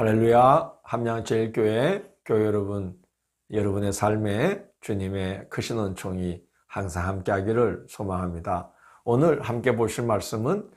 할렐루야, 함양제일교회 교회 여러분, 여러분의 삶에 주님의 크신 은총이 항상 함께하기를 소망합니다. 오늘 함께 보실 말씀은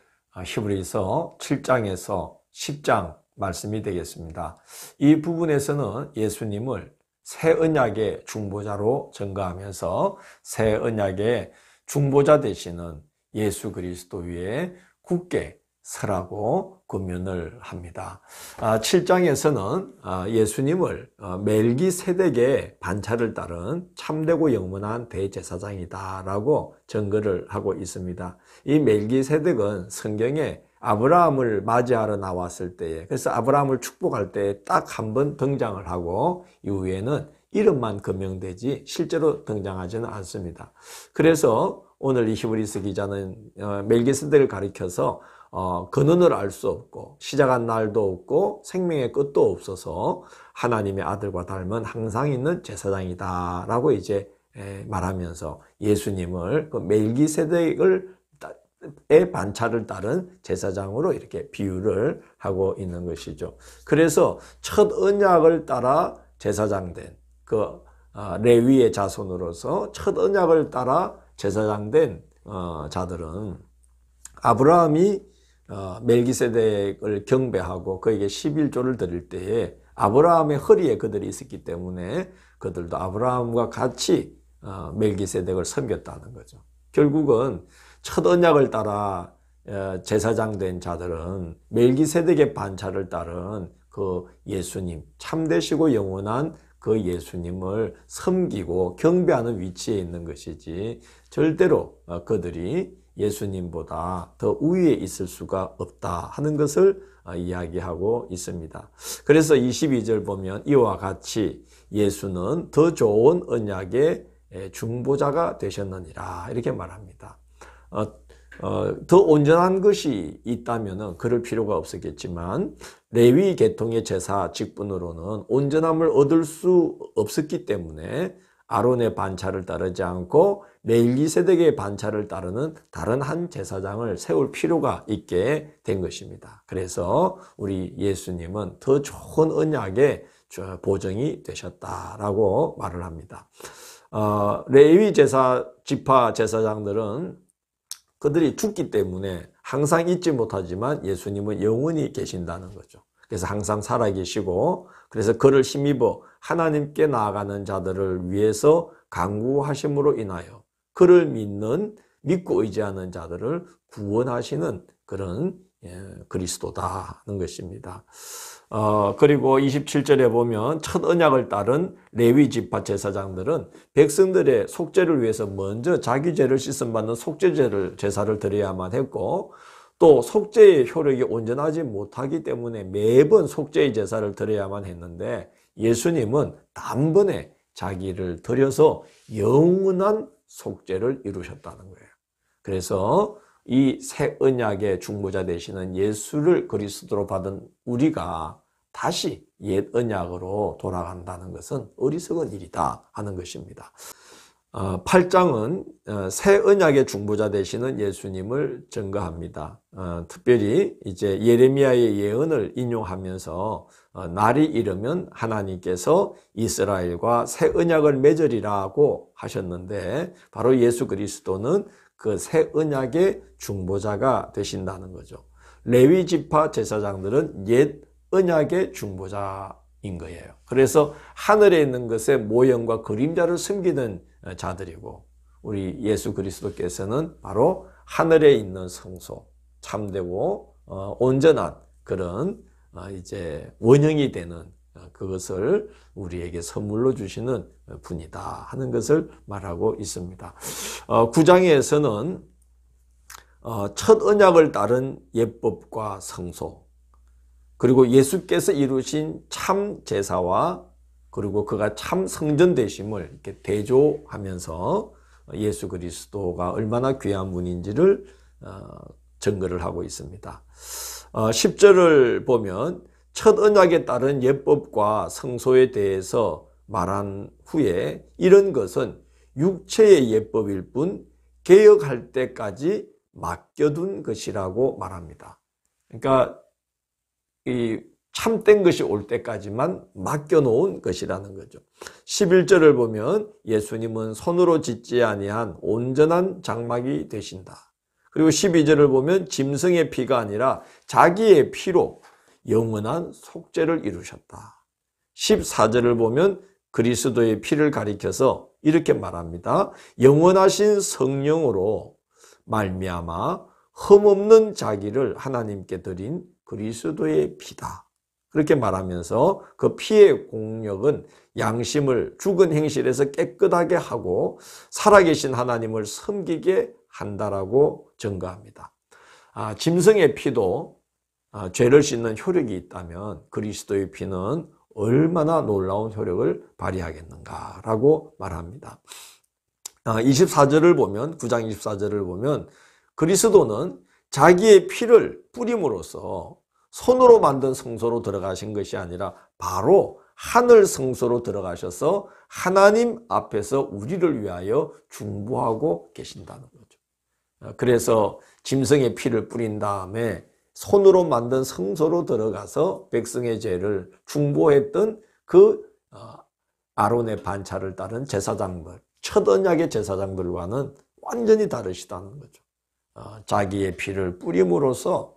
히브리서 7장에서 10장 말씀이 되겠습니다. 이 부분에서는 예수님을 새 언약의 중보자로 증거하면서 새 언약의 중보자 되시는 예수 그리스도 위에 굳게 서라고 권면을 합니다. 7장에서는 예수님을 멜기세덱의 반차를 따른 참되고 영원한 대제사장이다 라고 증거를 하고 있습니다. 이 멜기세덱은 성경에 아브라함을 맞이하러 나왔을 때에, 그래서 아브라함을 축복할 때 딱 한 번 등장을 하고 이후에는 이름만 거명되지 실제로 등장하지는 않습니다. 그래서 오늘 이 히브리서 기자는 멜기세덱을 가리켜서 근원을 알 수 없고 시작한 날도 없고 생명의 끝도 없어서 하나님의 아들과 닮은 항상 있는 제사장이다 라고 이제 말하면서 예수님을 그 멜기세덱의 반차를 따른 제사장으로 이렇게 비유를 하고 있는 것이죠. 그래서 첫 언약을 따라 제사장 된 그 레위의 자손으로서 첫 언약을 따라 제사장 된 자들은 아브라함이 멜기세덱을 경배하고 그에게 11조를 드릴 때에 아브라함의 허리에 그들이 있었기 때문에 그들도 아브라함과 같이 멜기세덱을 섬겼다는 거죠. 결국은 첫 언약을 따라 제사장 된 자들은 멜기세덱의 반차를 따른 그 예수님, 참되시고 영원한 그 예수님을 섬기고 경배하는 위치에 있는 것이지 절대로 그들이 예수님보다 더 우위에 있을 수가 없다 하는 것을 이야기하고 있습니다. 그래서 22절 보면 이와 같이 예수는 더 좋은 언약의 중보자가 되셨느니라 이렇게 말합니다. 더 온전한 것이 있다면 그럴 필요가 없었겠지만 레위 계통의 제사 직분으로는 온전함을 얻을 수 없었기 때문에 아론의 반차를 따르지 않고 멜기세덱의 반차를 따르는 다른 한 제사장을 세울 필요가 있게 된 것입니다. 그래서 우리 예수님은 더 좋은 언약의 보증이 되셨다라고 말을 합니다. 레위 지파 제사장들은 그들이 죽기 때문에 항상 잊지 못하지만 예수님은 영원히 계신다는 거죠. 그래서 항상 살아계시고 그래서 그를 힘입어 하나님께 나아가는 자들을 위해서 간구하심으로 인하여 그를 믿고 의지하는 자들을 구원하시는 그런 그리스도다는 것입니다. 그리고 27절에 보면 첫 언약을 따른 레위 지파 제사장들은 백성들의 속죄를 위해서 먼저 자기 죄를 씻음받는 제사를 드려야만 했고 또 속죄의 효력이 온전하지 못하기 때문에 매번 속죄의 제사를 드려야만 했는데 예수님은 단번에 자기를 드려서 영원한 속죄를 이루셨다는 거예요. 그래서 이 새 언약의 중보자 되시는 예수를 그리스도로 받은 우리가 다시 옛 언약으로 돌아간다는 것은 어리석은 일이다 하는 것입니다. 8장은 새 언약의 중보자 되시는 예수님을 증거합니다. 특별히 이제 예레미야의 예언을 인용하면서 날이 이르면 하나님께서 이스라엘과 새 언약을 맺으리라고 하셨는데 바로 예수 그리스도는 그 새 언약의 중보자가 되신다는 거죠. 레위 지파 제사장들은 옛 언약의 중보자인 거예요. 그래서 하늘에 있는 것의 모형과 그림자를 섬기는 자들이고 우리 예수 그리스도께서는 바로 하늘에 있는 성소, 참되고 온전한 그런 이제 원형이 되는 그것을 우리에게 선물로 주시는 분이다 하는 것을 말하고 있습니다. 9장에서는 첫 언약을 따른 예법과 성소 그리고 예수께서 이루신 참 제사와 그리고 그가 참 성전 되심을 이렇게 대조하면서 예수 그리스도가 얼마나 귀한 분인지를 증거를 하고 있습니다. 10절을 보면 첫 언약에 따른 예법과 성소에 대해서 말한 후에 이런 것은 육체의 예법일 뿐 개혁할 때까지 맡겨둔 것이라고 말합니다. 그러니까 이 참된 것이 올 때까지만 맡겨놓은 것이라는 거죠. 11절을 보면 예수님은 손으로 짓지 아니한 온전한 장막이 되신다. 그리고 12절을 보면 짐승의 피가 아니라 자기의 피로 영원한 속죄를 이루셨다. 14절을 보면 그리스도의 피를 가리켜서 이렇게 말합니다. 영원하신 성령으로 말미암아 흠없는 자기를 하나님께 드린 그리스도의 피다. 그렇게 말하면서 그 피의 공력은 양심을 죽은 행실에서 깨끗하게 하고 살아계신 하나님을 섬기게 한다라고 증거합니다. 짐승의 피도 죄를 씻는 효력이 있다면 그리스도의 피는 얼마나 놀라운 효력을 발휘하겠는가라고 말합니다. 24절을 보면 9장 24절을 보면 그리스도는 자기의 피를 뿌림으로써 손으로 만든 성소로 들어가신 것이 아니라 바로 하늘 성소로 들어가셔서 하나님 앞에서 우리를 위하여 중보하고 계신다는 거죠. 그래서 짐승의 피를 뿌린 다음에 손으로 만든 성소로 들어가서 백성의 죄를 중보했던 그 아론의 반차를 따른 제사장들, 첫 언약의 제사장들과는 완전히 다르시다는 거죠. 자기의 피를 뿌림으로써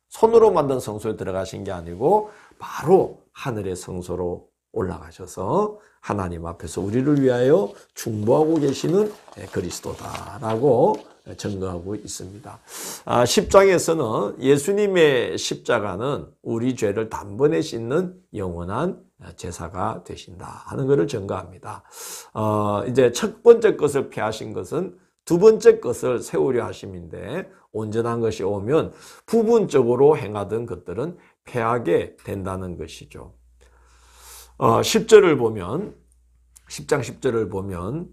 손으로 만든 성소에 들어가신 게 아니고 바로 하늘의 성소로 올라가셔서 하나님 앞에서 우리를 위하여 중보하고 계시는 그리스도다라고 증거하고 있습니다. 10장에서는 예수님의 십자가는 우리 죄를 단번에 씻는 영원한 제사가 되신다 하는 것을 증거합니다. 이제 첫 번째 것을 폐하신 것은 두 번째 것을 세우려 하심인데 온전한 것이 오면 부분적으로 행하던 것들은 폐하게 된다는 것이죠. 10절을 보면 10장 10절을 보면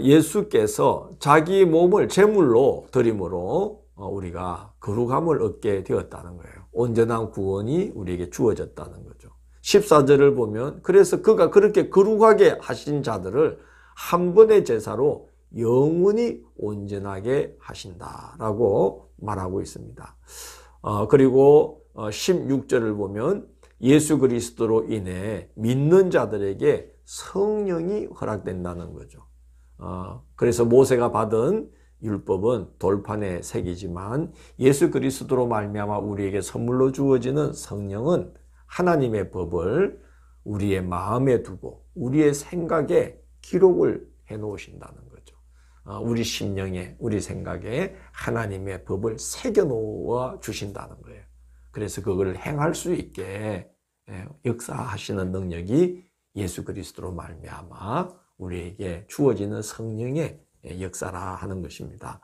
예수께서 자기 몸을 제물로 드림으로 우리가 거룩함을 얻게 되었다는 거예요. 온전한 구원이 우리에게 주어졌다는 거죠. 14절을 보면 그래서 그가 그렇게 거룩하게 하신 자들을 한 번의 제사로 영원히 온전하게 하신다라고 말하고 있습니다. 그리고 16절을 보면 예수 그리스도로 인해 믿는 자들에게 성령이 허락된다는 거죠. 그래서 모세가 받은 율법은 돌판에 새기지만 예수 그리스도로 말미암아 우리에게 선물로 주어지는 성령은 하나님의 법을 우리의 마음에 두고 우리의 생각에 기록을 해 놓으신다는 거죠. 우리 심령에 우리 생각에 하나님의 법을 새겨 놓아 주신다는 거예요. 그래서 그걸 행할 수 있게 역사하시는 능력이 예수 그리스도로 말미암아 우리에게 주어지는 성령의 역사라 하는 것입니다.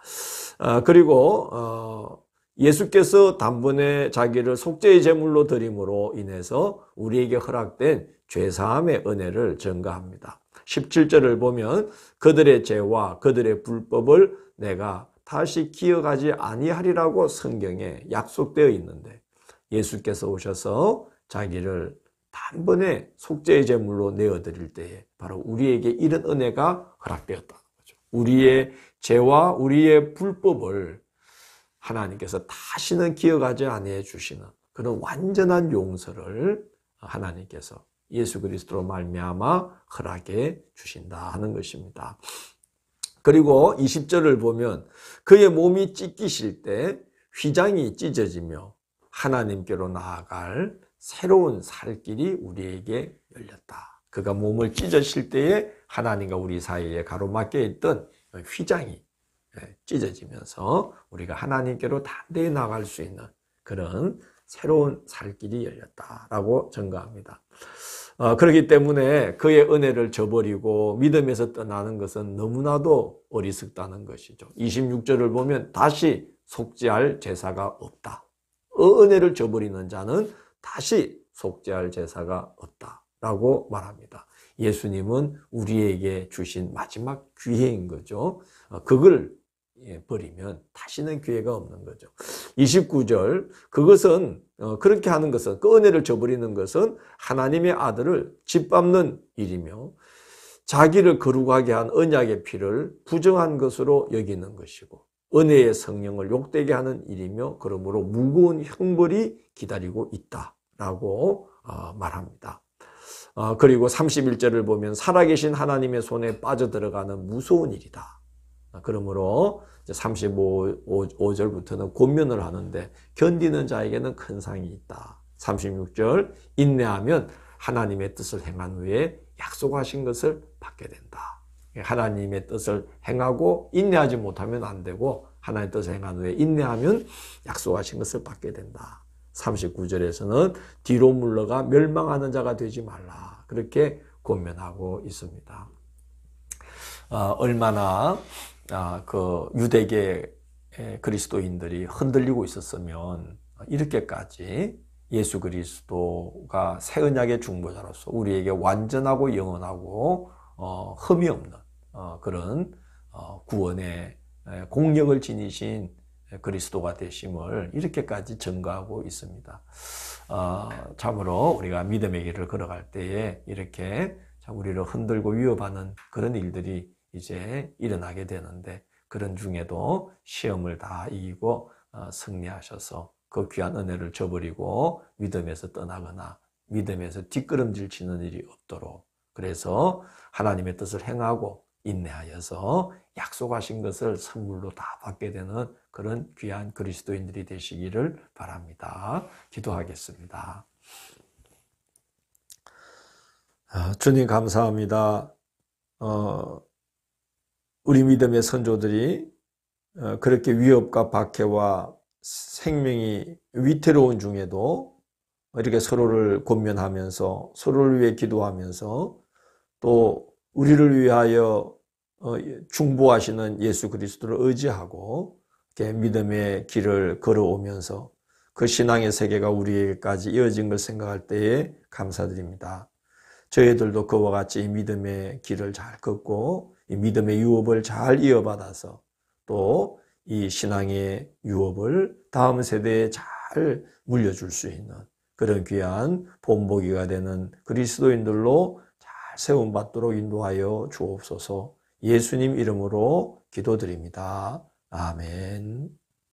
그리고 예수께서 단번에 자기를 속죄의 제물로 드림으로 인해서 우리에게 허락된 죄사함의 은혜를 증거합니다. 17절을 보면 그들의 죄와 그들의 불법을 내가 다시 기억하지 아니하리라고 성경에 약속되어 있는데 예수께서 오셔서 자기를 단번에 속죄의 제물로 내어드릴 때에 바로 우리에게 이런 은혜가 허락되었다는 거죠. 우리의 죄와 우리의 불법을 하나님께서 다시는 기억하지 아니해 주시는 그런 완전한 용서를 하나님께서 예수 그리스도로 말미암아 허락해 주신다 하는 것입니다. 그리고 20절을 보면 그의 몸이 찢기실 때 휘장이 찢어지며 하나님께로 나아갈 새로운 살길이 우리에게 열렸다. 그가 몸을 찢으실 때에 하나님과 우리 사이에 가로막혀 있던 휘장이 찢어지면서 우리가 하나님께로 단대히 나갈 수 있는 그런 새로운 살길이 열렸다라고 증거합니다. 그렇기 때문에 그의 은혜를 저버리고 믿음에서 떠나는 것은 너무나도 어리석다는 것이죠. 26절을 보면 다시 속죄할 제사가 없다. 은혜를 저버리는 자는 다시 속죄할 제사가 없다라고 말합니다. 예수님은 우리에게 주신 마지막 기회인 거죠. 그걸 버리면 다시는 기회가 없는 거죠. 29절 그것은 그렇게 하는 것은 그 은혜를 저버리는 것은 하나님의 아들을 짓밟는 일이며 자기를 거룩하게 한 언약의 피를 부정한 것으로 여기는 것이고 은혜의 성령을 욕되게 하는 일이며 그러므로 무거운 형벌이 기다리고 라고 말합니다. 그리고 31절을 보면 살아계신 하나님의 손에 빠져들어가는 무서운 일이다. 그러므로 35절부터는 권면을 하는데 견디는 자에게는 큰 상이 있다. 36절 인내하면 하나님의 뜻을 행한 후에 약속하신 것을 받게 된다. 하나님의 뜻을 행하고 인내하지 못하면 안 되고 하나님의 뜻을 행한 후에 인내하면 약속하신 것을 받게 된다. 39절에서는 뒤로 물러가 멸망하는 자가 되지 말라. 그렇게 권면하고 있습니다. 얼마나 그 유대계 그리스도인들이 흔들리고 있었으면 이렇게까지 예수 그리스도가 새 언약의 중보자로서 우리에게 완전하고 영원하고 흠이 없는 그런 구원의 공력을 지니신 그리스도가 되심을 이렇게까지 증거하고 있습니다. 참으로 우리가 믿음의 길을 걸어갈 때에 이렇게 우리를 흔들고 위협하는 그런 일들이 이제 일어나게 되는데 그런 중에도 시험을 다 이기고 승리하셔서 그 귀한 은혜를 저버리고 믿음에서 떠나거나 믿음에서 뒷걸음질 치는 일이 없도록 그래서 하나님의 뜻을 행하고 인내하여서 약속하신 것을 선물로 다 받게 되는 그런 귀한 그리스도인들이 되시기를 바랍니다. 기도하겠습니다. 주님 감사합니다. 우리 믿음의 선조들이 그렇게 위협과 박해와 생명이 위태로운 중에도 이렇게 서로를 권면하면서 서로를 위해 기도하면서 또 우리를 위하여 중보하시는 예수 그리스도를 의지하고 이렇게 믿음의 길을 걸어오면서 그 신앙의 세계가 우리에게까지 이어진 걸 생각할 때에 감사드립니다. 저희들도 그와 같이 이 믿음의 길을 잘 걷고 이 믿음의 유업을 잘 이어받아서 또 이 신앙의 유업을 다음 세대에 잘 물려줄 수 있는 그런 귀한 본보기가 되는 그리스도인들로 잘 세움받도록 인도하여 주옵소서. 예수님 이름으로 기도드립니다. 아멘.